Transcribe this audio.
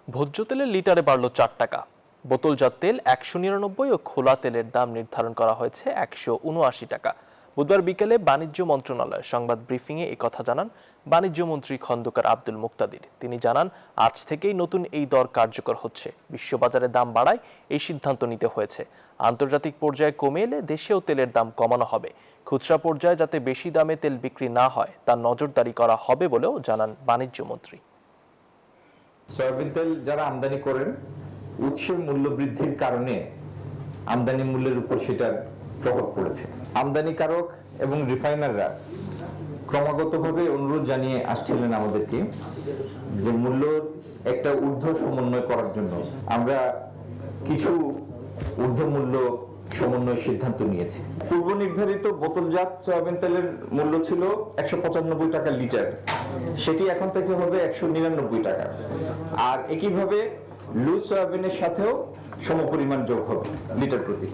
ভোজ্য তেলের লিটারে বাড়ল 4 টাকা। বোতলজাত তেল 199 ও খোলা তেলের দাম নির্ধারণ করা হয়েছে 179 টাকা। বুধবার বিকেলে বাণিজ্য মন্ত্রণালয়ের সংবাদ ব্রিফিংয়ে এই কথা জানান বাণিজ্য মন্ত্রী খন্দকার আব্দুল মুক্তাদির। তিনি জানান, আজ থেকেই নতুন এই দর কার্যকর হচ্ছে। বিশ্ববাজারে দাম বাড়ায় এই সিদ্ধান্ত নিতে হয়েছে। আন্তর্জাতিক পর্যায়ে কমে এলে দেশেও তেলের দাম কমানো হবে। খুচরা পর্যায়ে যাতে বেশি দামে তেল বিক্রি না হয় তার নজরদারি করা হবে বলেও জানান বাণিজ্য মন্ত্রী। সয়াবিন তেল যারা আমদানি করেন, উৎসের মূল্য বৃদ্ধির কারণে আমদানি মূল্যের উপর সেটার প্রভাব পড়েছে। আমদানিকারক এবং রিফাইনাররা ক্রমাগতভাবে অনুরোধ জানিয়ে আসছিলেন আমাদেরকে যে মূল্য একটা ঊর্ধ্ব সমন্বয় করার জন্য। আমরা কিছু ঊর্ধ্ব মূল্য সমন্বয়ের সিদ্ধান্ত নিয়েছি। পূর্ব নির্ধারিত বোতলজাত সয়াবিন তেলের মূল্য ছিল 195 টাকা লিটার, সেটি এখন থেকে হবে 199 টাকা। আর একইভাবে লুজ সয়াবিনের সাথেও সমপরিমাণ যোগ হবে লিটার প্রতি।